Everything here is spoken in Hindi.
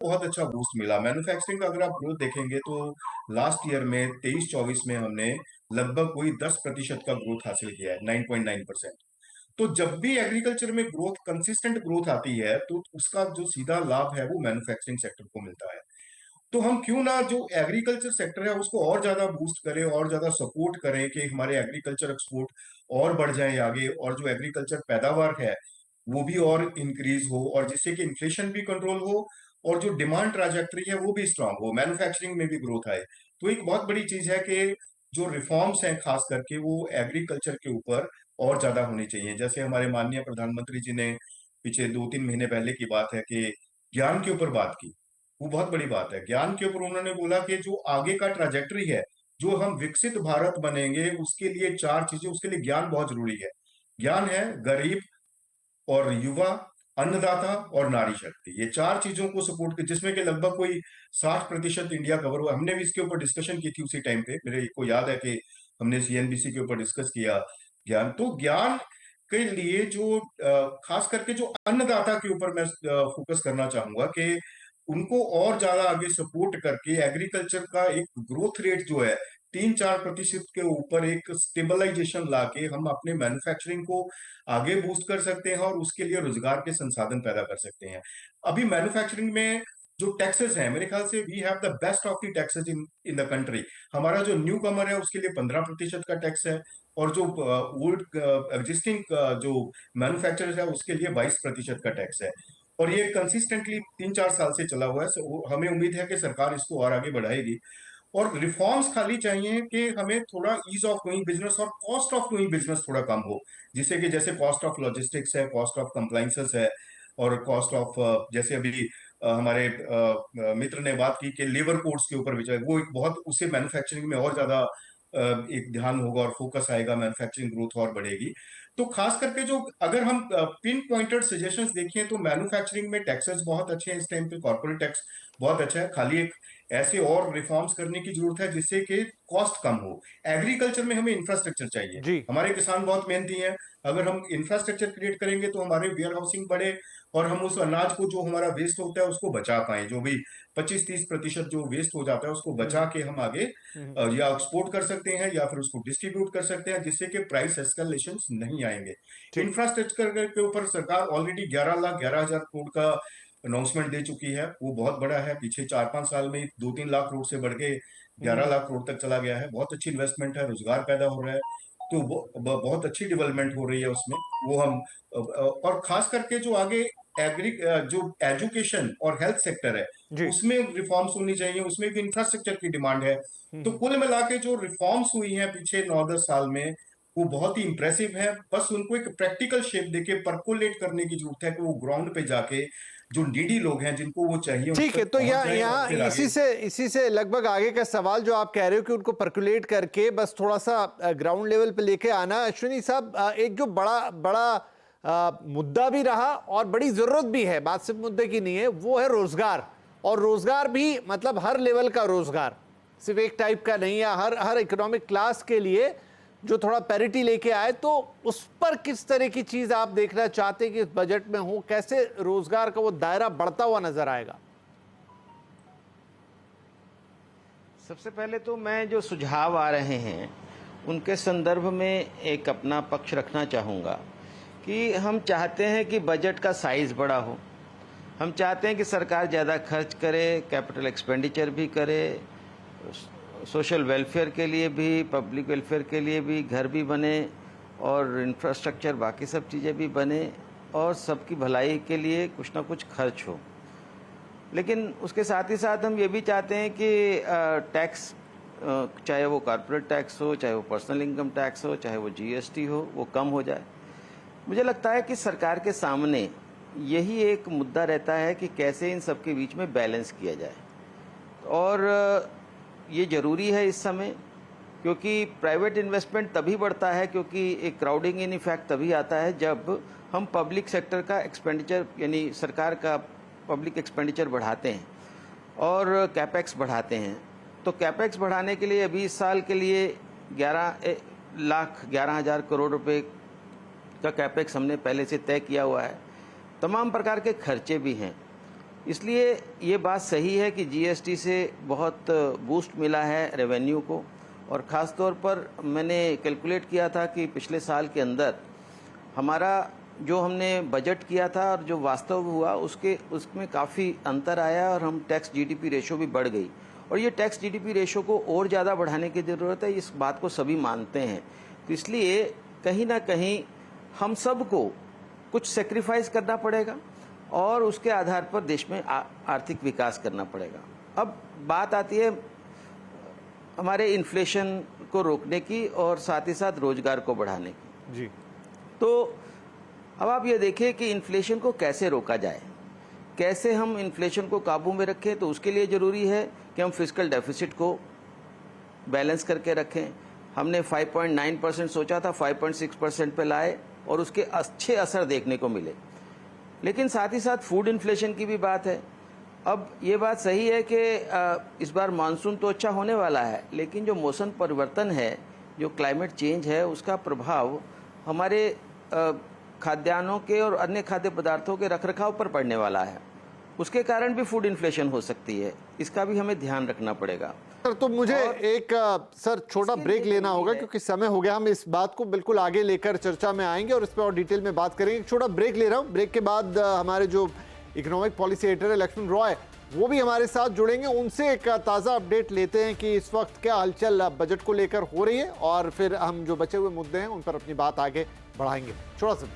बहुत अच्छा बूस्ट मिला मैन्युफैक्चरिंग का। अगर आप ग्रोथ देखेंगे तो लास्ट ईयर में 23-24 में हमने लगभग कोई 10% का ग्रोथ हासिल किया है, 9.9%। तो जब भी एग्रीकल्चर में ग्रोथ, कंसिस्टेंट ग्रोथ आती है, तो उसका जो सीधा लाभ है वो मैन्युफैक्चरिंग सेक्टर को मिलता है। तो हम क्यों ना जो एग्रीकल्चर सेक्टर है उसको और ज्यादा बूस्ट करें और ज्यादा सपोर्ट करें कि हमारे एग्रीकल्चर एक्सपोर्ट और बढ़ जाए आगे, और जो एग्रीकल्चर पैदावार है वो भी और इंक्रीज हो, और जिससे कि इन्फ्लेशन भी कंट्रोल हो और जो डिमांड ट्राजेक्टरी है वो भी स्ट्रांग हो, मैन्युफैक्चरिंग में भी ग्रोथ आए। तो एक बहुत बड़ी चीज है कि जो रिफॉर्म्स हैं खास करके वो एग्रीकल्चर के ऊपर और ज्यादा होनी चाहिए। जैसे हमारे माननीय प्रधानमंत्री जी ने पीछे 2-3 महीने पहले की बात है कि ज्ञान के ऊपर बात की। वो बहुत बड़ी बात है। ज्ञान के ऊपर उन्होंने बोला कि जो आगे का ट्राजेक्टरी है, जो हम विकसित भारत बनेंगे, उसके लिए 4 चीजें, उसके लिए ज्ञान बहुत जरूरी है। ज्ञान है, गरीब और युवा, अन्नदाता और नारी शक्ति, ये 4 चीजों को सपोर्ट कर, जिसमें कि लगभग कोई 60% इंडिया कवर हुआ। हमने भी इसके ऊपर डिस्कशन की थी उसी टाइम पे, मेरे को याद है कि हमने सीएनबीसी के ऊपर डिस्कस किया ज्ञान। तो ज्ञान के लिए जो खास करके जो अन्नदाता के ऊपर मैं फोकस करना चाहूंगा कि उनको और ज्यादा आगे सपोर्ट करके एग्रीकल्चर का एक ग्रोथ रेट जो है 3-4% के ऊपर एक स्टेबलाइजेशन लाके हम अपने मैन्युफैक्चरिंग को आगे बूस्ट कर सकते हैं और उसके लिए रोजगार के संसाधन पैदा कर सकते हैं। अभी मैन्युफैक्चरिंग में जो टैक्सेस हैं, मेरे ख्याल से we have the best of the taxes in in the country. हमारा जो न्यू कमर है उसके लिए 15% का टैक्स है, और जो ओल्ड एग्जिस्टिंग जो मैन्युफैक्चरर्स है उसके लिए 22% का टैक्स है। और ये कंसिस्टेंटली 3-4 साल से चला हुआ है। हमें उम्मीद है कि सरकार इसको और आगे बढ़ाएगी। और रिफॉर्म्स खाली चाहिए कि हमें थोड़ा ईज ऑफ डूइंग बिजनेस और कॉस्ट ऑफ डूइंग बिजनेस थोड़ा कम हो, जिससे कि जैसे कॉस्ट ऑफ लॉजिस्टिक्स है, कॉस्ट ऑफ कंप्लाइंसेस है, और कॉस्ट ऑफ जैसे अभी हमारे मित्र ने बात की कि लेबर कोड्स के ऊपर विचार, वो एक बहुत, उससे मैन्युफैक्चरिंग में और ज्यादा एक ध्यान होगा और फोकस आएगा, मैन्युफैक्चरिंग ग्रोथ और बढ़ेगी। तो खास करके जो अगर हम पिन पॉइंटेड सजेशंस देखें तो मैन्युफैक्चरिंग में टैक्सेस बहुत अच्छे हैं इस टाइम पे, कॉर्पोरेट टैक्स बहुत अच्छा है। खाली एक ऐसे और रिफॉर्म्स करने की जरूरत है जिससे कि कॉस्ट कम हो। एग्रीकल्चर में हमें इंफ्रास्ट्रक्चर चाहिए, जी। हमारे किसान बहुत मेहनती हैं। अगर हम इंफ्रास्ट्रक्चर क्रिएट करेंगे तो हमारे वेयर हाउसिंग बढ़े, और हम उस अनाज को जो हमारा वेस्ट होता है उसको बचा पाए। जो भी 25-30% जो वेस्ट हो जाता है उसको बचा हम्म। के हम आगे हम्म। या एक्सपोर्ट कर सकते हैं या फिर उसको डिस्ट्रीब्यूट कर सकते हैं, जिससे कि प्राइस एस्केलेशन नहीं आएंगे। ठीक। इंफ्रास्ट्रक्चर के ऊपर सरकार ऑलरेडी 11,11,000 करोड़ का अनाउंसमेंट दे चुकी है, वो बहुत बड़ा है। पीछे 4-5 साल में 2-3 लाख करोड़ से बढ़ के 11 लाख करोड़ तक चला गया है। बहुत अच्छी इन्वेस्टमेंट है, रोजगार पैदा हो रहा है। तो वो बहुत अच्छी डेवलपमेंट हो रही है उसमें। वो हम और खास करके जो आगे एग्री जो एजुकेशन और हेल्थ सेक्टर है जी। उसमें रिफॉर्म्स होनी चाहिए, उसमें भी इंफ्रास्ट्रक्चर की डिमांड है। तो हम्म। कुल मिला के जो रिफॉर्म्स हुई हैं पीछे 9-10 साल में वो बहुत ही इंप्रेसिव है। बस उनको एक प्रैक्टिकल शेप देके परकोलेट करने की जरूरत है कि वो ग्राउंड पे जाके जो नीडी लोग हैं जिनको वो चाहिए उन ठीक है, तक तो पहुंच यहाँ जाए और यहाँ फिर आगे। इसी से लगभग आगे का सवाल जो आप कह रहे हो कि उनको परकुलेट करके बस थोड़ा सा ग्राउंड लेवल पे लेके आना। अश्विनी साहब, एक जो बड़ा बड़ा मुद्दा भी रहा और बड़ी जरूरत भी है, बात सिर्फ मुद्दे की नहीं है, वो है रोजगार। और रोजगार भी मतलब हर लेवल का रोजगार, सिर्फ एक टाइप का नहीं है, हर हर इकोनॉमिक क्लास के लिए जो थोड़ा पैरिटी लेके आए। तो उस पर किस तरह की चीज आप देखना चाहते हैं कि इस बजट में हो, कैसे रोजगार का वो दायरा बढ़ता हुआ नजर आएगा? सबसे पहले तो मैं जो सुझाव आ रहे हैं उनके संदर्भ में एक अपना पक्ष रखना चाहूँगा कि हम चाहते हैं कि बजट का साइज़ बड़ा हो, हम चाहते हैं कि सरकार ज़्यादा खर्च करे, कैपिटल एक्सपेंडिचर भी करे, सोशल वेलफेयर के लिए भी, पब्लिक वेलफेयर के लिए भी घर भी बने और इंफ्रास्ट्रक्चर बाकी सब चीज़ें भी बने और सबकी भलाई के लिए कुछ ना कुछ खर्च हो। लेकिन उसके साथ ही साथ हम ये भी चाहते हैं कि टैक्स, चाहे वो कॉर्पोरेट टैक्स हो, चाहे वो पर्सनल इनकम टैक्स हो, चाहे वो जीएसटी हो, वो कम हो जाए। मुझे लगता है कि सरकार के सामने यही एक मुद्दा रहता है कि कैसे इन सब के बीच में बैलेंस किया जाए। और ये ज़रूरी है इस समय, क्योंकि प्राइवेट इन्वेस्टमेंट तभी बढ़ता है, क्योंकि एक क्राउडिंग इन इफेक्ट तभी आता है जब हम पब्लिक सेक्टर का एक्सपेंडिचर, यानी सरकार का पब्लिक एक्सपेंडिचर बढ़ाते हैं और कैपेक्स बढ़ाते हैं। तो कैपेक्स बढ़ाने के लिए अभी इस साल के लिए 11,11,000 करोड़ रुपए का कैपेक्स हमने पहले से तय किया हुआ है। तमाम प्रकार के खर्चे भी हैं इसलिए ये बात सही है कि जीएसटी से बहुत बूस्ट मिला है रेवेन्यू को, और ख़ास तौर पर मैंने कैलकुलेट किया था कि पिछले साल के अंदर हमारा जो हमने बजट किया था और जो वास्तव हुआ उसमें काफ़ी अंतर आया, और हम टैक्स जीडीपी रेशो भी बढ़ गई। और ये टैक्स जीडीपी रेशो को और ज़्यादा बढ़ाने की ज़रूरत है, इस बात को सभी मानते हैं। तो इसलिए कहीं ना कहीं हम सबको कुछ सेक्रीफाइस करना पड़ेगा और उसके आधार पर देश में आर्थिक विकास करना पड़ेगा। अब बात आती है हमारे इन्फ्लेशन को रोकने की और साथ ही साथ रोजगार को बढ़ाने की। जी। तो अब आप ये देखिए कि इन्फ्लेशन को कैसे रोका जाए, कैसे हम इन्फ्लेशन को काबू में रखें। तो उसके लिए ज़रूरी है कि हम फिस्कल डेफिसिट को बैलेंस करके रखें। हमने 5.9% सोचा था, 5.6% पे लाए और उसके अच्छे असर देखने को मिले। लेकिन साथ ही साथ फूड इन्फ्लेशन की भी बात है। अब ये बात सही है कि इस बार मानसून तो अच्छा होने वाला है, लेकिन जो मौसम परिवर्तन है, जो क्लाइमेट चेंज है, उसका प्रभाव हमारे खाद्यान्नों के और अन्य खाद्य पदार्थों के रखरखाव पर पड़ने वाला है। उसके कारण भी फूड इन्फ्लेशन हो सकती है, इसका भी हमें ध्यान रखना पड़ेगा। सर तो मुझे एक सर छोटा ब्रेक लेना होगा क्योंकि समय हो गया। हम इस बात को बिल्कुल आगे लेकर चर्चा में आएंगे और इस पर और डिटेल में बात करेंगे। एक छोटा ब्रेक ले रहा हूं। ब्रेक के बाद हमारे जो इकोनॉमिक पॉलिसी एडिटर है लक्ष्मण रॉय, वो भी हमारे साथ जुड़ेंगे। उनसे एक ताज़ा अपडेट लेते हैं कि इस वक्त क्या हलचल बजट को लेकर हो रही है, और फिर हम जो बचे हुए मुद्दे हैं उन पर अपनी बात आगे बढ़ाएंगे। छोटा सा